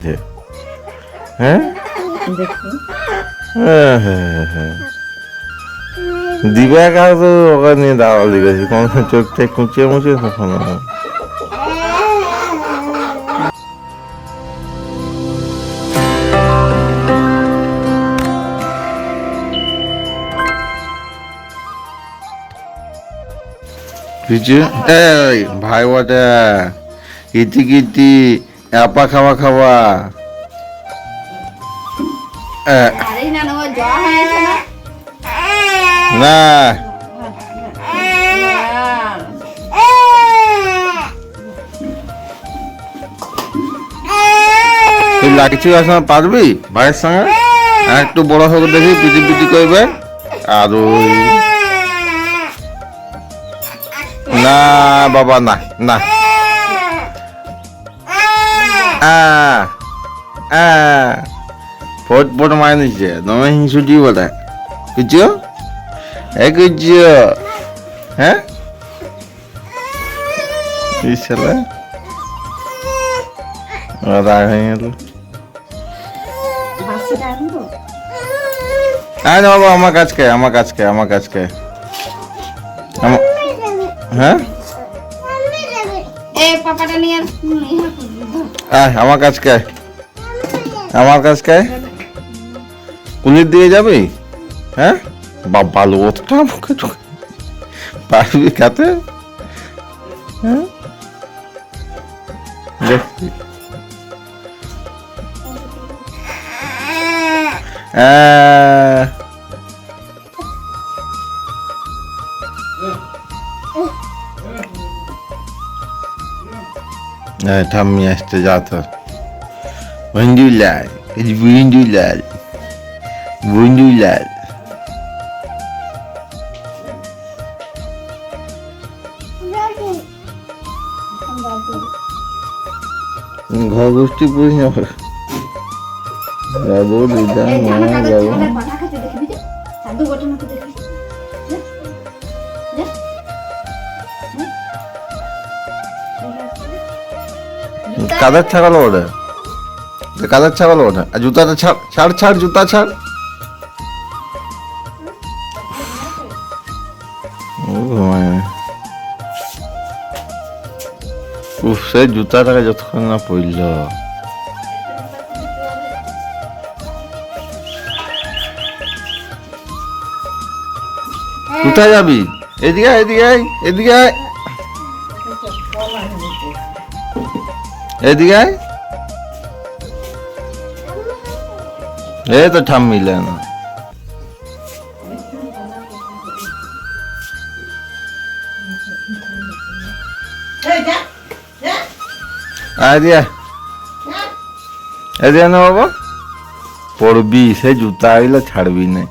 হ্যাঁ হ্যাঁ হ্যাঁ হ্যাঁ দিবা কাজ তো ওকে নিয়ে দাওয়াল দিয়েছি কোন চোখটা কুচিয়ে মুচিয়ে তখন এই ভাই ওটা ইতি কিতি আপা খাওয়া খাওয়া না তুই লাগছি আসলে পারবি ভাইয়ের সঙ্গে একটু বড় হোক দেখি পিটি পিটি করবে আর ওই না বাবা না না ফোট ফোট মায় নিচ্ছে তুমি হিংসুটি বলে কিছু কিছু হ্যাঁ রাগ হয়ে গেল না বাবা আমার কাছকে আমার কাছকে আমার কাছকে হ্যাঁ আমার কাছকে আমার কাছকে কুলির দিয়ে যাবি হ্যাঁ বাবা লোকটা মুখে পারবি খাতে হ্যাঁ ঠাম্মি আসতে যাত বন্ধুলাল বন্ধুলাল বন্ধুলাল ঘর গোষ্ঠী পুরি না যাবো দিদা মা যাবো কাদের ছাগল ওটা কাদের ছাগল ওটা আর জুতাটা ছাড় ছাড় ছাড় জুতা ছাড় সেই জুতাটাকে যতক্ষণ না পড়ল কোথায় যাবি এদিকে এদিকে এদিকে এদিকে এই তো ঠাম্মিলে না এদিকে এদিকে না বাবা পড়বি সে জুতা আইলে ছাড়বি না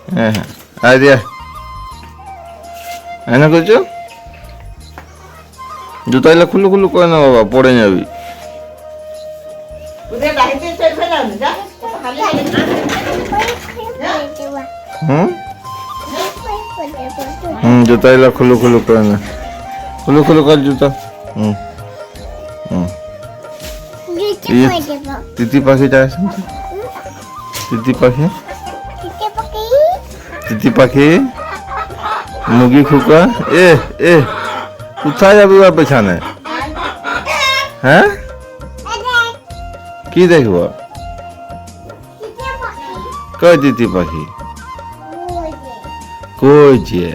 হ্যাঁ হ্যাঁ এদিকে এনে করছো জুতা এলে খুলু খুলু করে না বাবা পড়ে যাবি জুতা এলে খুলু খুলু করে না খুলু খুলু কর জুতা তিতি পাখিটা আছে তিতি পাখি তিতি পাখি মুগি খুকা এ কোথায় যাবি বা পেছানে হ্যাঁ কি দেখব কই তিতি পাখি কই যে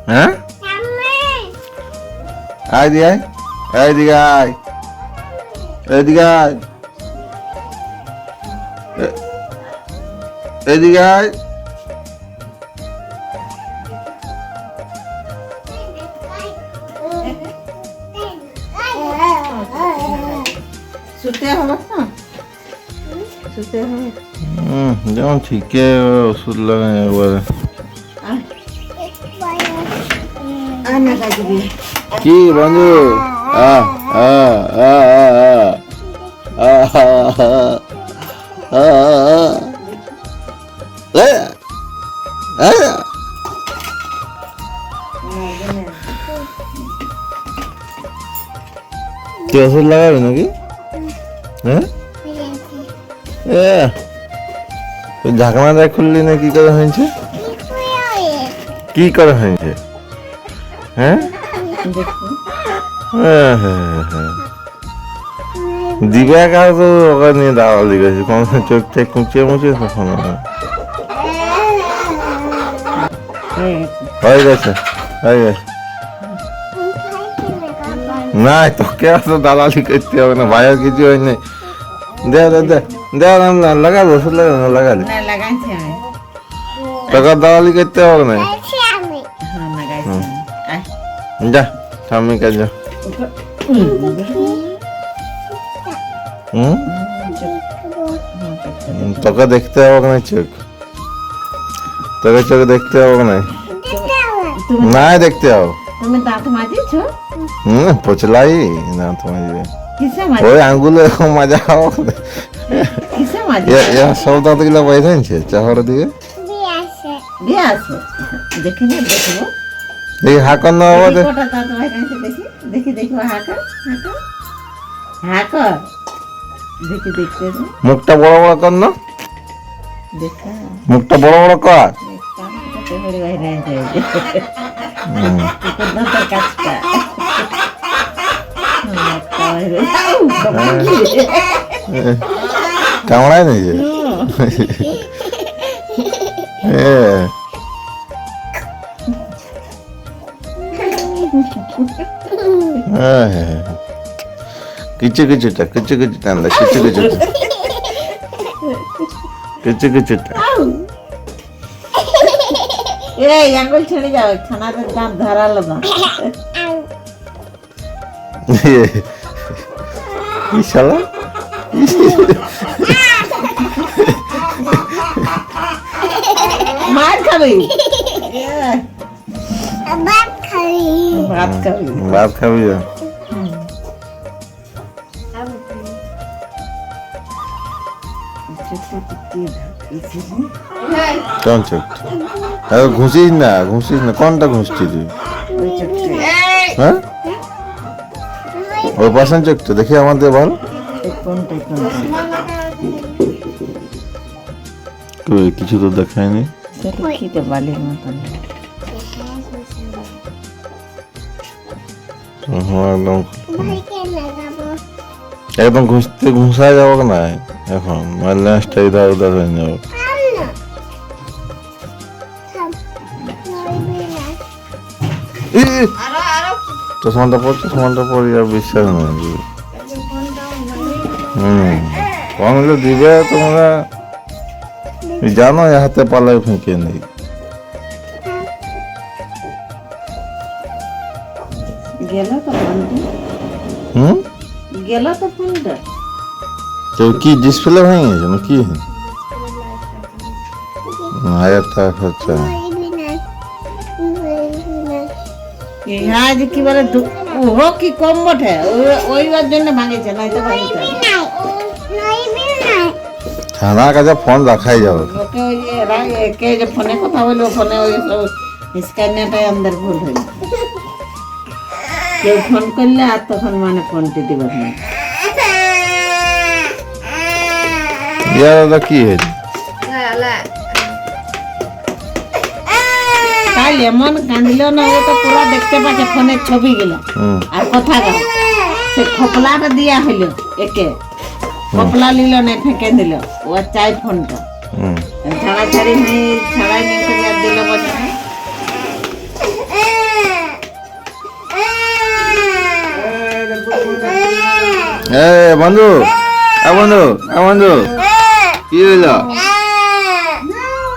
হ্যাঁ আয় দি আয় এদিকে আয় এদিকে আয় এদিকে আয় যেমন ঠিকই ওষুধ লাগাই একবারে কি বন্ধু তুই ওষুধ লাগাবি নাকি? হ্যাঁ এ তুই ঢাকনাটা খুললি না, কি করে হয়েছে? কি করে হয়েছে? হ্যাঁ হ্যাঁ হ্যাঁ হ্যাঁ দিবে কাজ তো ওকে নিয়ে দাঁড়ালি গেছে, কোন চোখ টেক মুচিয়ে মুচিয়ে তখন হয়ে গেছে হয়ে গেছে। না তোকে তো দালালি করতে হবে না, ভাইয়ের কিছু হয় নাই। দে দে দে দে লাগাবো, ওষুধ লাগাবো, লাগালি তোকে দালালি করতে হবে না। যা স্বামী কাজ যা। তোকে দেখতে হবে না চোখ, তোকে চোখ দেখতে হবে না, না দেখতে হবে। তুমি দাঁত মাজিছো? পচলাই দাঁত মাজিবে, কিসে মাজি? ওই আঙ্গুলে মাজা হবে। কিসে মাজি? সব দাঁত গুলো বাইরে আনছে চাহর দিকে দিয়ে আছে, দেখে নে, দেখবো দেখি হাকর না বাবা দেখি কটা দাঁত বাইরে আছে, দেখি দেখি দেখবো, হাঁকা হাঁকা হাঁকা, দেখি দেখতে দে। মুখটা বড় বড় কর না, দেখা মুখটা বড় বড় কর। বাইরে বাইরে আছে দাঁতের কাছটা কামড়ায় নাকি? কিছু কিছুটা কিছু কিছুটা আনলে কিছু কিছুটা কিছু কিছুটা। এই আঙ্গুল ছেড়ে যাও, ছানাদের দাঁত ধারালো না। কি শালা মার খাবি, ভাত খাবি, ভাত খাবি? কোন চোখ? ঘুষিস না, ঘুষিস না, কোনটা ঘুষছিস তুই? হ্যাঁ ওই পাশান চোখটা দেখি আমাদের বল। কিছু তো দেখায়নি, বালির মতন। একদম ঘুষতে ঘুষায় যাবো না এখন, ল্যাসটা ইধার উধার হয়ে যাবো। চশমাটা পর, চশমাটা পরি আর বিশ্বাস নেই। কমলে দিবে তোমরা জানো, হাতে পালায় ফেঁকে নেই। গেল তো ফোনটা, গেল তো ফোনটা। তো কি ডিসপ্লে ভেঙে গেছে না কি? 1000 টাকা খরচা। আজ কি বলে ও কি কম বটে, ওইবার জন্য ভাঙেছে, নয়তো ভাঙিতে থানার কাছে ফোন রাখাই যাবে। ওকে ওই কে যে ফোনে কথা বললো, ফোনে ওই সব স্ক্যানারটাই আমাদের ভুল হয়ে যায়। কেউ ফোন করলে আর তখন মানে ফোনটি দিবার না। দাদা কি হয়েছে? কাল এমন কাঁদিল না, ও তো পুরো দেখতে পাচ্ছে ফোনের ছবি গুলো আর কথা গেল। সে খোপলাটা দিয়া হইলো, একে খোপলা নিল না, ফেঁকে দিল। ও চাই ফোনটা ছাড়াছাড়ি ছাড়াই নিয়ে করে দিল বলে। বন্ধু বন্ধু বন্ধু কি হইল?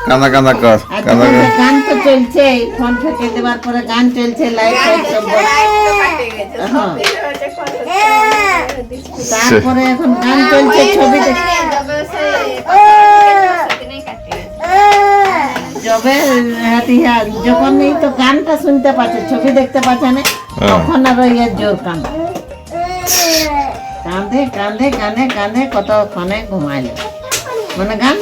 কান্দা কান্দা কর, কান্দা কর। গান তো চলছে, ফোন ফেঁকে দেওয়ার পরে গান চলছে, লাইট ফাইট সব। তারপরে এখন গান চলছে, ছবি যবে যখন এই তো গানটা শুনতে পাচ্ছে, ছবি দেখতে পাচ্ছে না, তখন আর ওই জোর কান্দে কান্দে কান্দে কান্দে কান্দে কতক্ষণে ঘুমাইল, মানে গান